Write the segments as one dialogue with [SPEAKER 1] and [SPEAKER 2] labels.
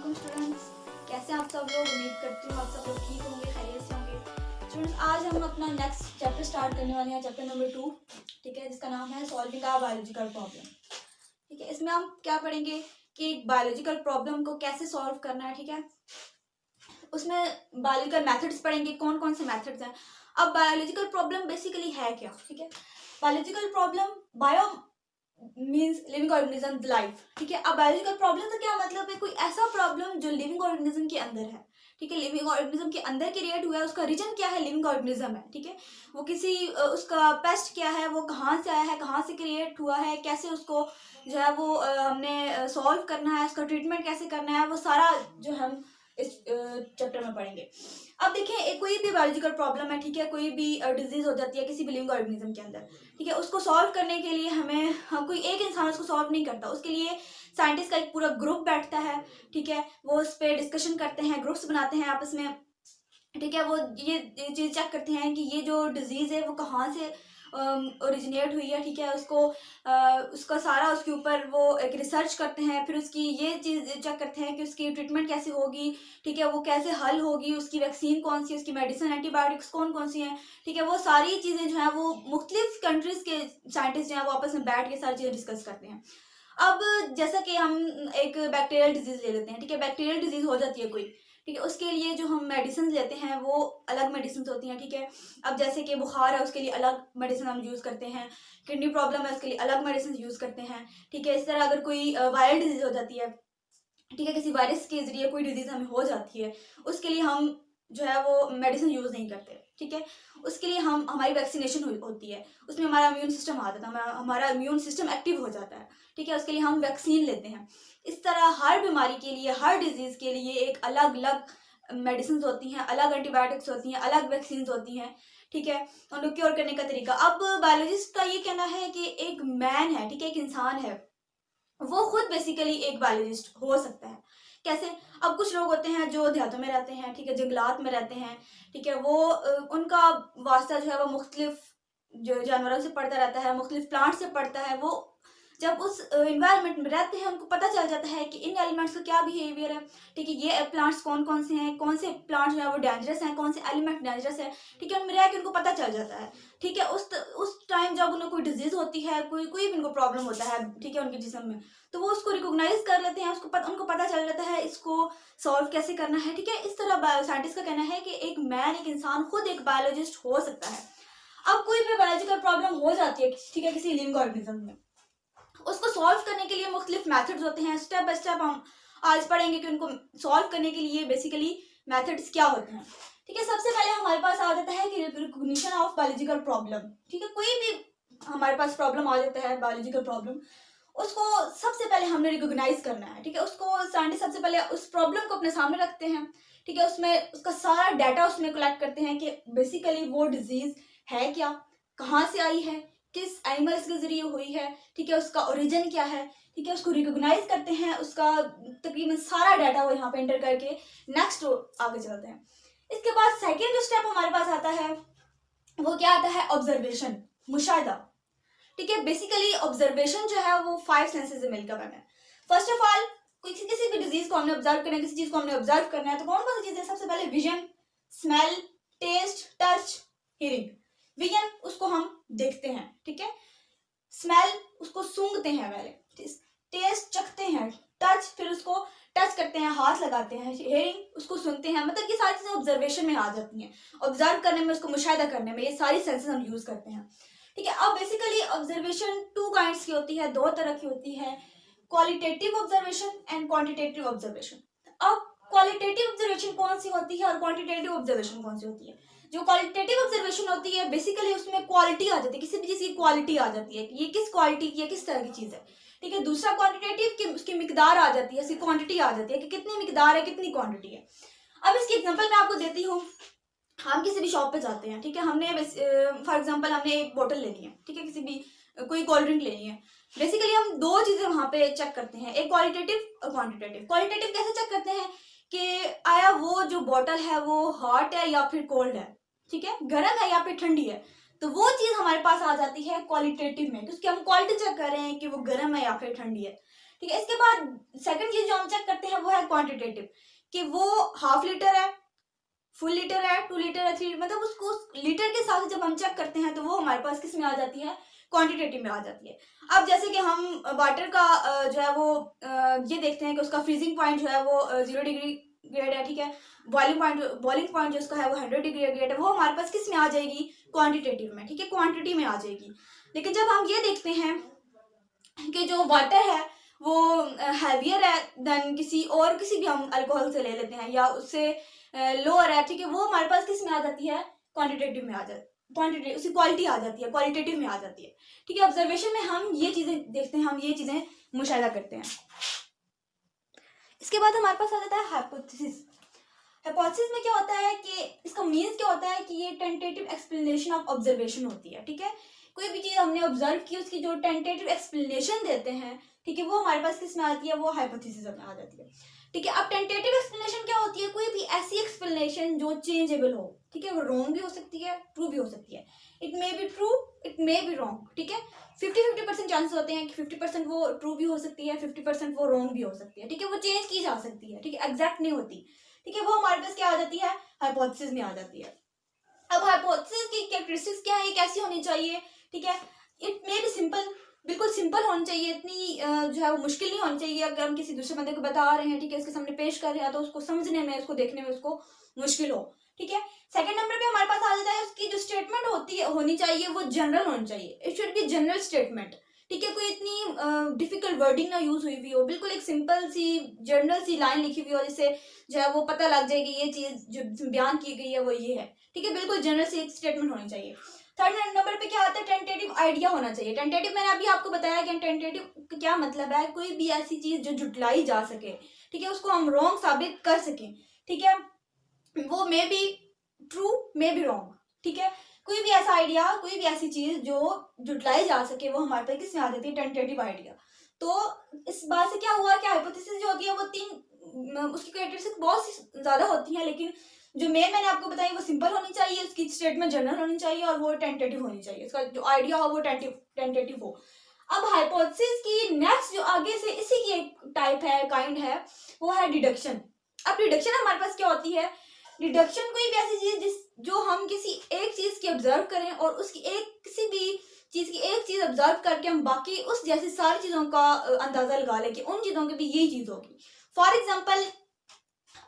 [SPEAKER 1] वालेकुम स्टूडेंट्स, कैसे हैं आप सब लोग। उम्मीद करती हूँ आप सब लोग ठीक होंगे, खैरियत से होंगे। स्टूडेंट्स, आज हम अपना नेक्स्ट चैप्टर स्टार्ट करने वाले हैं, चैप्टर नंबर 2, ठीक है, जिसका नाम है सॉल्विंग अ बायोलॉजिकल प्रॉब्लम। ठीक है, इसमें हम क्या पढ़ेंगे कि बायोलॉजिकल प्रॉब्लम को कैसे सॉल्व करना है। ठीक है, उसमें बायोलॉजिकल मेथड्स पढ़ेंगे, कौन कौन से मेथड्स हैं। अब बायोलॉजिकल प्रॉब्लम बेसिकली है क्या। ठीक है, biological problem, bio means living organism life. ठीक है, अब बायोलॉजिकल प्रॉब्लम का क्या मतलब है, कोई ऐसा प्रॉब्लम जो लिविंग ऑर्गेनिज्म के अंदर है। ठीक है, लिविंग ऑर्गेनिज्म के अंदर क्रिएट हुआ है, उसका रीजन क्या है, लिविंग ऑर्गेनिज्म है। ठीक है, वो किसी उसका पेस्ट क्या है, वो कहाँ से आया है, कहाँ से क्रिएट हुआ है, कैसे उसको जो है वो हमने सॉल्व करना है, उसका ट्रीटमेंट कैसे करना है, वो सारा जो हम इस चैप्टर में पढ़ेंगे। अब देखिए, एक कोई भी बायोलॉजिकल प्रॉब्लम है, ठीक है, कोई भी डिजीज हो जाती है किसी भी लिविंग ऑर्गेनिज्म के अंदर। ठीक है, उसको सॉल्व करने के लिए हमें कोई एक इंसान उसको सॉल्व नहीं करता, उसके लिए साइंटिस्ट का एक पूरा ग्रुप बैठता है। ठीक है, वो उस पर डिस्कशन करते हैं, ग्रुप्स बनाते हैं आपस में। ठीक है, वो ये चीज़ चेक करते हैं कि ये जो डिजीज़ है वो कहाँ से ओरिजिनेट हुई है। ठीक है, उसका सारा उसके ऊपर वो एक रिसर्च करते हैं, फिर उसकी ये चीज़ चेक करते हैं कि उसकी ट्रीटमेंट कैसे होगी। ठीक है, वो कैसे हल होगी, उसकी वैक्सीन कौन सी है, उसकी मेडिसिन एंटीबायोटिक्स कौन कौन सी हैं। ठीक है, वो सारी चीज़ें जो हैं वो मुख्तलिफ कंट्रीज़ के साइंटिस्ट जो हैं वो आपस में बैठ के सारी चीज़ें डिस्कस करते हैं। अब जैसा कि हम एक बैक्टीरियल डिजीज़ ले लेते हैं। ठीक है, बैक्टीरियल डिजीज़ हो जाती है कोई, ठीक है, उसके लिए जो हम मेडिसिन लेते हैं वो अलग मेडिसिन होती हैं। ठीक है, अब जैसे कि बुखार है उसके लिए अलग मेडिसिन हम यूज़ करते हैं, किडनी प्रॉब्लम है उसके लिए अलग मेडिसिन यूज़ करते हैं। ठीक है, इस तरह अगर कोई वायरल डिजीज़ हो जाती है, ठीक है, किसी वायरस के जरिए कोई डिजीज़ हमें हो जाती है, उसके लिए हम जो है वो मेडिसिन यूज़ नहीं करते। ठीक है, उसके लिए हमारी वैक्सीनेशन होती है, उसमें हमारा इम्यून सिस्टम आ जाता है, हमारा इम्यून सिस्टम एक्टिव हो जाता है। ठीक है, उसके लिए हम वैक्सीन लेते हैं। इस तरह हर बीमारी के लिए, हर डिजीज़ के लिए एक अलग अलग मेडिसिन होती हैं, अलग एंटीबायोटिक्स होती हैं, अलग वैक्सीन होती हैं। ठीक है, उनको क्योर करने का तरीका। अब बायोलॉजिस्ट का ये कहना है कि एक मैन है, ठीक है, एक इंसान है, वो खुद बेसिकली एक बायोलॉजिस्ट हो सकता है। कैसे? अब कुछ लोग होते हैं जो देहातों में रहते हैं, ठीक है, जंगलात में रहते हैं। ठीक है, वो उनका वास्ता जो है वो मुख्तलिफ जो जानवरों से पड़ता रहता है, मुख्तलिफ प्लांट से पड़ता है। वो जब उस इन्वायरमेंट में रहते हैं, उनको पता चल जाता है कि इन एलिमेंट्स का क्या बिहेवियर है। ठीक है, ये प्लांट्स कौन कौन से हैं, कौन से प्लांट्स जो है वो डेंजरस हैं, कौन से एलिमेंट डेंजरस है। ठीक है, उनमें रह के उनको पता चल जाता है। ठीक है, उस टाइम जब उन्हें कोई डिजीज होती है, कोई भी उनको प्रॉब्लम होता है, ठीक है, उनके जिस्म में, तो वो उसको रिकॉग्नाइज कर लेते हैं, उनको पता चल जाता है इसको सॉल्व कैसे करना है। ठीक है, इस तरह साइंटिस्ट का कहना है कि एक मैन, एक इंसान खुद एक बायोलॉजिस्ट हो सकता है। अब कोई भी बायोलॉजिकल प्रॉब्लम हो जाती है, ठीक है, किसी लिविंग ऑर्गेनिज्म में, उसको सॉल्व करने के लिए मुख्तलिफ मेथड्स होते हैं। स्टेप बाय स्टेप हम आज पढ़ेंगे कि उनको सॉल्व करने के लिए बेसिकली मेथड्स क्या होते हैं। ठीक है, सबसे पहले हमारे पास आ जाता है कि रिकॉग्निशन ऑफ बायोलॉजिकल प्रॉब्लम। ठीक है, कोई भी हमारे पास प्रॉब्लम आ जाता है, बायोलॉजिकल प्रॉब्लम, उसको सबसे पहले हमने रिकॉग्नाइज करना है। ठीक है, उसको साइंटिस्ट सबसे पहले उस प्रॉब्लम को अपने सामने रखते हैं। ठीक है, उसमें उसका सारा डाटा उसमें कलेक्ट करते हैं कि बेसिकली वो डिजीज है क्या, कहाँ से आई है, किस एनिमल्स के जरिए हुई है। ठीक है, उसका ओरिजिन क्या है। ठीक है, उसको रिकॉग्नाइज करते हैं, उसका तकरीबन सारा डाटा वो यहाँ पे एंटर करके नेक्स्ट आगे चलते हैं। इसके बाद सेकेंड जो स्टेप हमारे पास आता है वो क्या आता है, ऑब्जर्वेशन, मुशाहिदा। ठीक है, बेसिकली ऑब्जर्वेशन जो है वो 5 सेंसेस से मिलकर बना है। फर्स्ट ऑफ ऑल, किसी भी डिजीज को हमने ऑब्जर्व करना है, किसी चीज को हमने ऑब्जर्व करना है, तो कौन कौन सी चीजें, सबसे पहले vision, smell, taste, touch, hearing. Vision, उसको हम देखते हैं। ठीक है, स्मेल, उसको सूंघते हैं पहले, टेस्ट, चखते हैं, टच, फिर उसको टच करते हैं, हाथ लगाते हैं, हियरिंग, उसको सुनते हैं। मतलब ये सारी चीजें ऑब्जर्वेशन में आ जाती हैं। ऑब्जर्व करने में, उसको मुशाहिदा करने में, ये सारी सेंसेस हम यूज करते हैं। ठीक है, अब बेसिकली ऑब्जर्वेशन 2 काइंड्स की होती है, 2 तरह की होती है, qualitative observation and quantitative observation. अब क्वालिटेटिव ऑब्जर्वेशन कौन सी होती है और क्वांटिटेटिव ऑब्जर्वेशन कौन सी होती है। जो क्वालिटेटिव ऑब्जर्वेशन होती है, बेसिकली उसमें क्वालिटी आ जाती है, किसी भी चीज की क्वालिटी आ जाती है कि ये किस क्वालिटी की है, किस तरह की चीज है। ठीक है, दूसरा क्वांटिटेटिव की उसकी मिकदार आ जाती है, उसकी क्वांटिटी आ जाती है कि कितनी मिकदार है, कितनी क्वांटिटी है। अब इसकी एग्जांपल मैं आपको देती हूँ। हम किसी भी शॉप पे जाते हैं, ठीक है, हमने फॉर एग्जांपल हमने एक बोतल लेनी है, ठीक है, किसी भी कोई कोल्ड ड्रिंक लेनी है। बेसिकली हम 2 चीजें वहां पे चेक करते हैं, एक क्वालिटेटिव और क्वांटिटेटिव। क्वालिटेटिव कैसे चेक करते हैं कि आया वो जो बोतल है वो हॉट है या फिर कोल्ड है, ठीक है, गर्म है या फिर ठंडी है। तो वो चीज हमारे पास आ जाती है क्वालिटेटिव में, तो उसकी हम क्वालिटी चेक कर रहे हैं कि वो गर्म है या फिर ठंडी है। ठीक है। इसके बाद सेकंड चीज जो हम चेक करते हैं वो है क्वांटिटेटिव, कि वो हाफ लीटर है, फुल लीटर है, 2 लीटर है, 3 लीटर, मतलब उसको लीटर के साथ जब हम चेक करते हैं तो वो हमारे पास किस में आ जाती है, क्वांटिटेटिव में आ जाती है। अब जैसे कि हम वाटर का जो है वो ये देखते हैं कि उसका फ्रीजिंग पॉइंट जो है वो 0 डिग्री ग्रेड है, ठीक है। बॉइलिंग पॉइंट जो उसका है वो 100 डिग्री ग्रेड है, वो हमारे पास किस में आ जाएगी, क्वांटिटेटिव में, ठीक है, क्वांटिटी में आ जाएगी। लेकिन जब हम ये देखते हैं कि जो वाटर है वो हैवियर है देन किसी भी हम अल्कोहल से ले लेते हैं या उससे लोअर है, ठीक है, वो हमारे पास किस में आ जाती है, क्वांटिटेटिव में आ जाती है, क्वांटिटी उसकी क्वालिटी आ जाती है, क्वालिटेटिव में आ जाती है, ठीक है। ऑब्जर्वेशन में हम ये चीजें देखते हैं, हम ये चीजें मुशाहिदा करते हैं। इसके बाद हमारे पास आ जाता है हाइपोथेसिस। हाइपोथेसिस में क्या होता है कि इसका मीन्स क्या होता है कि ये टेंटेटिव एक्सप्लेनेशन ऑफ ऑब्जर्वेशन होती है, ठीक है। कोई भी चीज हमने ऑब्जर्व की उसकी जो टेंटेटिव एक्सप्लेनेशन देते हैं, ठीक है, वो हमारे पास किस में आती है, वो हाइपोथेसिस में आ जाती है, ठीक है। अब टेंटेटिव एक्सप्लेनेशन क्या होती है, कोई भी ऐसी एक्सप्लेनेशन जो चेंजेबल हो, ठीक है, वो रॉन्ग भी हो सकती है, ट्रू भी हो सकती है, it may be true, it may be wrong, ठीक है। 50-50% चांसेस होते हैं कि 50% वो ट्रू भी हो सकती है, 50% वो रॉन्ग भी हो सकती है, ठीक है, वो चेंज की जा सकती है, ठीक है, एग्जैक्ट नहीं होती, ठीक है, वो हमारे पास क्या आ जाती है, हाइपोथेसिस में आ जाती है। अब हाइपोथेसिस की कैरेक्टरिस्टिक्स क्या है, ये कैसी होनी चाहिए, ठीक है, इट मे बी सिंपल, बिल्कुल सिंपल होनी चाहिए, इतनी जो है वो मुश्किल नहीं होनी चाहिए। अगर हम किसी दूसरे बंदे को बता रहे हैं, ठीक है, उसके सामने पेश कर रहे हैं तो उसको समझने में, उसको देखने में उसको मुश्किल हो, ठीक है। सेकंड नंबर पे हमारे पास आ जाता है उसकी जो स्टेटमेंट होनी चाहिए वो जनरल होनी चाहिए, it should be general statement, ठीक है, कोई इतनी डिफिकल्ट वर्डिंग ना यूज हुई हो, बिल्कुल एक सिंपल सी जनरल सी लाइन लिखी हुई हो जिससे जो है वो पता लग जाए कि ये चीज जो बयान की गई है वो ये है, ठीक है, बिल्कुल जनरल सी एक स्टेटमेंट होनी चाहिए। थर्ड नंबर पे क्या आता है, टेंटेटिव आइडिया होना चाहिए। टेंटेटिव मैंने अभी आपको बताया कि टेंटेटिव क्या मतलब है, कोई भी ऐसी चीज जो जुटलाई जा सके, ठीक है, उसको हम रॉन्ग साबित कर सकें, ठीक है, वो may be true may be wrong, ठीक है, कोई भी ऐसा आइडिया, कोई भी ऐसी चीज जो जुटलाई जा सके वो हमारे पास किसमें आ जाती है, टेंटेटिव आइडिया। तो इस बात से क्या हुआ कि हाइपोथेसिस जो होती है वो उसकी कैरेक्टरिस्टिक्स बहुत ज्यादा होती हैं, लेकिन जो मैंने आपको बताई वो सिंपल होनी चाहिए, उसकी स्टेटमेंट जनरल होनी चाहिए और वो टेंटेटिव होनी चाहिए, उसका जो आइडिया हो वो टेंटेटिव हो। अब हाइपोथेसिस की नेक्स्ट जो आगे से इसी की एक टाइप है, काइंड है, वो है डिडक्शन। अब डिडक्शन हमारे पास क्या होती है, डिडक्शन कोई भी ऐसी चीज जो हम किसी एक चीज की ऑब्जर्व करें और उसकी किसी भी चीज की एक चीज ऑब्जर्व करके हम बाकी उस जैसी सारी चीजों का अंदाजा लगा लें कि उन चीजों की भी यही चीज होगी। फॉर एग्जाम्पल,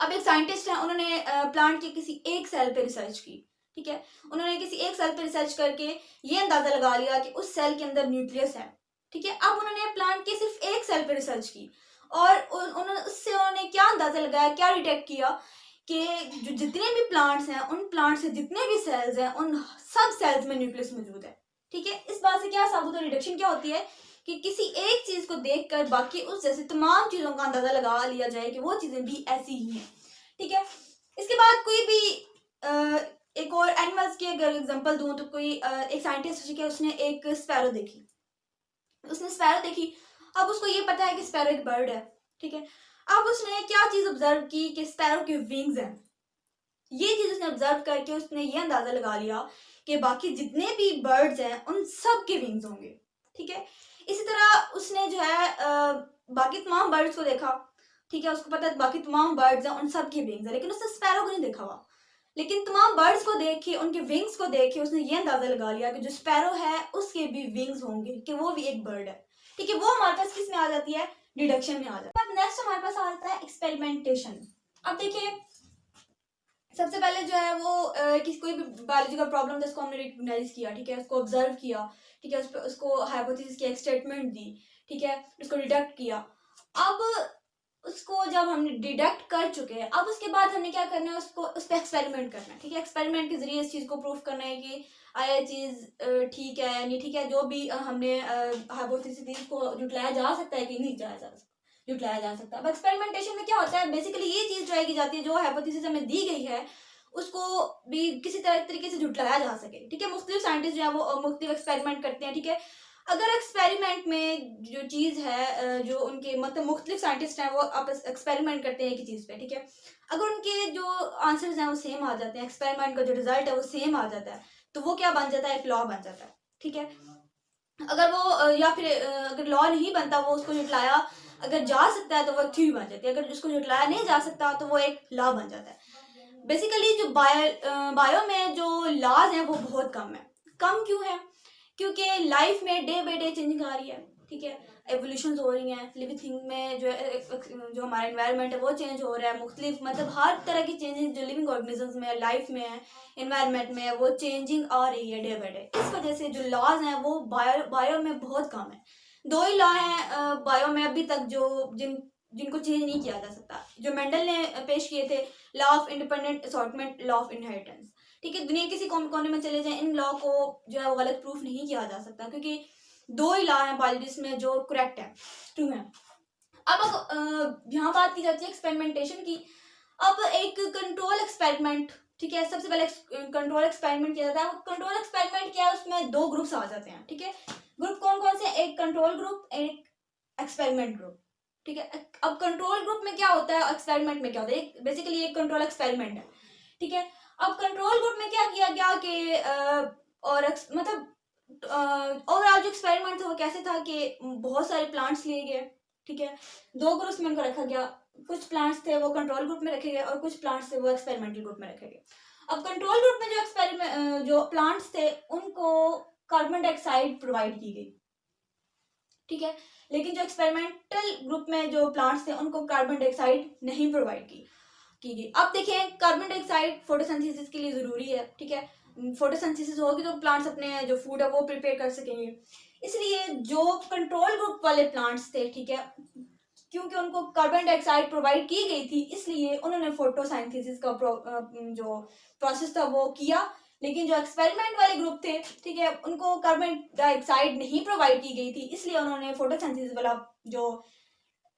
[SPEAKER 1] अब एक साइंटिस्ट है, उन्होंने प्लांट के किसी एक सेल पे रिसर्च की, ठीक है, उन्होंने किसी एक सेल पे रिसर्च करके ये अंदाजा लगा लिया कि उस सेल के अंदर न्यूक्लियस है, ठीक है। अब उन्होंने प्लांट के सिर्फ एक सेल पे रिसर्च की और उन्होंने क्या अंदाजा लगाया, क्या डिटेक्ट किया कि जो जितने भी प्लांट्स हैं उन प्लांट से जितने भी सेल्स हैं उन सब सेल्स में न्यूक्लियस मौजूद है, ठीक है। इस बात से क्या साबित होता है, रिडक्शन क्या होती है कि किसी एक चीज को देखकर बाकी उस जैसे तमाम चीजों का अंदाजा लगा लिया जाए कि वो चीजें भी ऐसी ही हैं, ठीक है। इसके बाद कोई भी एक और एनिमल्स की अगर एग्जांपल दूं तो कोई एक साइंटिस्ट, ठीक है, उसने एक स्पैरो देखी, अब उसको ये पता है कि स्पैरो एक बर्ड है, ठीक है। अब उसने क्या चीज ऑब्जर्व की कि स्पैरो के विंग्स हैं, ये चीज उसने ऑब्जर्व करके उसने ये अंदाजा लगा लिया कि बाकी जितने भी बर्ड्स हैं उन सब के विंग्स होंगे, ठीक है। इसी तरह उसने जो है बाकी तमाम बर्ड्स को देखा, ठीक है, उसको पता है बाकी तमाम बर्ड्स हैं उन सब के विंग्स हैं, लेकिन उसने स्पैरो को नहीं देखा हुआ, लेकिन तमाम बर्ड्स को देख के उनके विंग्स को देख के उसने ये अंदाजा लगा लिया कि जो स्पैरो है उसके भी विंग्स होंगे, कि वो भी एक बर्ड है, ठीक है। वो हमारे पास किस में आ जाती है, डिडक्शन में आ जाती है। नेक्स्ट हमारे पास आ जाता है एक्सपेरिमेंटेशन। अब देखिए, सबसे पहले जो है वो किसी कोई भी बायोलॉजी का प्रॉब्लम था उसको हमने रिकॉग्नाइज किया, ठीक है, उसको ऑब्जर्व किया, ठीक है, उसको हाइपोथेसिस की एक स्टेटमेंट दी, ठीक है, उसको डिडक्ट किया। अब उसको जब हमने डिडक्ट कर चुके हैं, अब उसके बाद हमने क्या करना है, उसको उस पर एक्सपेरिमेंट करना है, ठीक है, एक्सपेरिमेंट के जरिए इस चीज़ को प्रूफ करना है कि आया चीज़ ठीक है नहीं ठीक है, जो भी हमने हाइपोथेसिस को जुटलाया जा सकता है कि नहीं जुटलाया जा सकता है। अब एक्सपेरिमेंटेशन में क्या होता है, बेसिकली ये चीज़ ट्राई की जाती है जो हाइपोथेसिस हमें दी गई है उसको भी किसी तरीके से जुटलाया जा सके, ठीक है। मुख्तलिफ साइंटिस्ट जो है वो मुख्तलिफ एक्सपेरिमेंट करते हैं, ठीक है। अगर एक्सपेरिमेंट में जो चीज़ है जो उनके मतलब मुख्तलिफ साइंटिस्ट हैं वो आप एक्सपेरिमेंट करते हैं एक ही चीज़ पे, ठीक है, अगर उनके जो आंसर्स हैं वो सेम आ जाते हैं, एक्सपेरिमेंट का जो रिजल्ट है वो सेम आ जाता है, तो वो क्या बन जाता है, एक लॉ बन जाता है, ठीक है। अगर वो या फिर अगर लॉ नहीं बनता, वो उसको जुटलाया अगर जा सकता है तो वो एक थ्योरी बन जाती है, अगर उसको झुटलाया नहीं जा सकता तो वो एक लॉ बन जाता है। बेसिकली जो बायो में जो लॉज हैं वो बहुत कम है। कम क्यों है? क्योंकि लाइफ में डे बाई डे चेंजिंग आ रही है, ठीक है, एवोल्यूशन हो रही हैं, लिविंग थिंग में जो हमारा इन्वायरमेंट है वो चेंज हो रहा है, मुख्तलिफ मतलब हर तरह की चेंजेस जो लिविंग ऑर्गेनिजम्स में, लाइफ में है, इन्वायरमेंट में है, वो चेंजिंग आ रही है डे बाई डे। इस वजह से जो लॉज हैं वो बायो में बहुत कम है। दो ही लॉ हैं बायो में अभी तक जिनको चेंज नहीं किया जा सकता, जो मेंडल ने पेश किए थे, law of independent assortment, law of inheritance. ठीक है, दुनिया किसी कोने में चले जाएं, इन लॉ को जो है वो गलत प्रूफ नहीं किया जा सकता, क्योंकि दो ही लॉ हैं बायोलॉजी में जो करेक्ट है, ट्रू है। अब यहाँ बात की जाती है एक्सपेरिमेंटेशन की। अब एक कंट्रोल एक्सपेरिमेंट, ठीक है, सबसे पहले कंट्रोल एक्सपेरिमेंट किया जाता है। कंट्रोल एक्सपेरिमेंट क्या है, उसमें दो ग्रुप्स आ जाते हैं, ठीक है। ग्रुप कौन कौन से? एक कंट्रोल ग्रुप, एक एक्सपेरिमेंट ग्रुप, ठीक है। अब कंट्रोल ग्रुप में क्या होता है, एक्सपेरिमेंट में क्या होता है, बेसिकली एक कंट्रोल एक्सपेरिमेंट है, ठीक है। अब कंट्रोल ग्रुप में क्या किया गया कि मतलब ओवरऑल जो एक्सपेरिमेंट था वो कैसे था कि बहुत सारे प्लांट्स लिए गए, ठीक है, दो ग्रुप्स में उनको रखा गया। कुछ प्लांट्स थे वो कंट्रोल ग्रुप में रखे गए और कुछ प्लांट्स थे वो एक्सपेरिमेंटल ग्रुप में रखे गए। अब कंट्रोल ग्रुप में जो प्लांट्स थे उनको कार्बन डाइऑक्साइड प्रोवाइड की गई, ठीक है, लेकिन जो एक्सपेरिमेंटल ग्रुप में जो प्लांट्स थे उनको कार्बन डाइऑक्साइड नहीं प्रोवाइड की गई। अब देखिए, कार्बन डाइऑक्साइड फोटोसिंथेसिस के लिए ज़रूरी है, ठीक है, फोटोसिंथेसिस होगी तो प्लांट्स अपने जो फूड है वो प्रिपेयर कर सकेंगे। इसलिए जो कंट्रोल ग्रुप वाले प्लांट्स थे, ठीक है, क्योंकि उनको कार्बन डाइऑक्साइड प्रोवाइड की गई थी इसलिए उन्होंने फोटोसिंथेसिस का जो प्रोसेस था वो किया। लेकिन जो एक्सपेरिमेंट वाले ग्रुप थे, ठीक है, उनको कार्बन डाइऑक्साइड नहीं प्रोवाइड की गई थी इसलिए उन्होंने फोटोसिंथेसिस वाला जो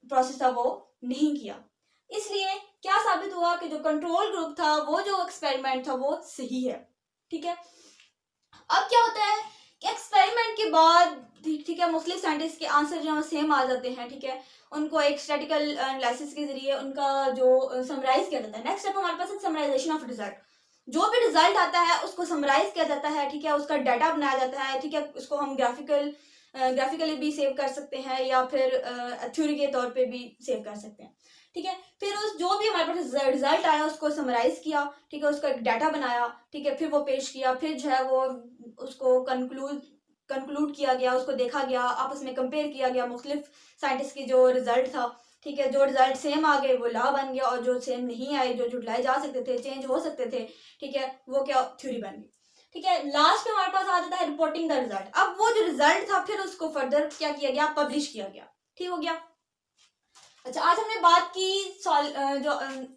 [SPEAKER 1] प्रोसेस था वो नहीं किया। इसलिए क्या साबित हुआ कि जो कंट्रोल ग्रुप था, वो जो एक्सपेरिमेंट था वो सही है, ठीक है। अब क्या होता है कि एक्सपेरिमेंट के बाद, ठीक है, मुख्तलिफ साइंटिस्ट के आंसर जो है सेम आ जाते हैं, ठीक है, उनको एक स्टैटिकल एनालिसिस के जरिए उनका जो समराइज किया जाता है। नेक्स्ट स्टेप हमारे पास है समराइजेशन ऑफ रिजल्ट। जो भी रिजल्ट आता है उसको समराइज किया जाता है, ठीक है, उसका डाटा बनाया जाता है, ठीक है, उसको हम ग्राफिकली भी सेव कर सकते हैं या फिर थ्योरी के तौर पे भी सेव कर सकते हैं, ठीक है। फिर उस जो भी हमारे पास रिजल्ट आया उसको समराइज किया, ठीक है, उसका एक डाटा बनाया, ठीक है, फिर वो पेश किया, फिर जो है वो उसको कंक्लूड किया गया, उसको देखा गया, आपस में कंपेयर किया गया मुख्तलिफ साइंटिस्ट की जो रिजल्ट था, ठीक है, जो रिजल्ट सेम आ गए वो लॉ बन गया और जो सेम नहीं आए, जो झुटलाए जा सकते थे, चेंज हो सकते थे, ठीक है, वो क्या थ्योरी बन गई, ठीक है। लास्ट में हमारे पास आ जाता है रिपोर्टिंग द रिजल्ट। अब वो जो रिजल्ट था फिर उसको फर्दर क्या किया गया, पब्लिश किया गया, ठीक हो गया। अच्छा, आज हमने बात की जो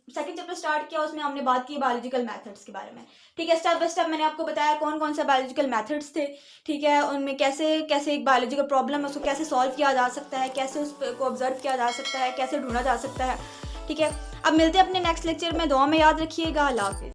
[SPEAKER 1] सेकंड चैप्टर स्टार्ट किया उसमें हमने बात की बायोलॉजिकल मेथड्स के बारे में, ठीक है। स्टेप बाय स्टेप मैंने आपको बताया कौन कौन से बायोलॉजिकल मेथड्स थे, ठीक है, उनमें कैसे कैसे एक बायोलॉजिकल प्रॉब्लम है उसको कैसे सॉल्व किया जा सकता है, कैसे उसको ऑब्जर्व किया जा सकता है, कैसे ढूंढा जा सकता है, ठीक है। अब मिलते हैं अपने नेक्स्ट लेक्चर में, दुआ में याद रखिएगा। अल्लाह हाफिज़।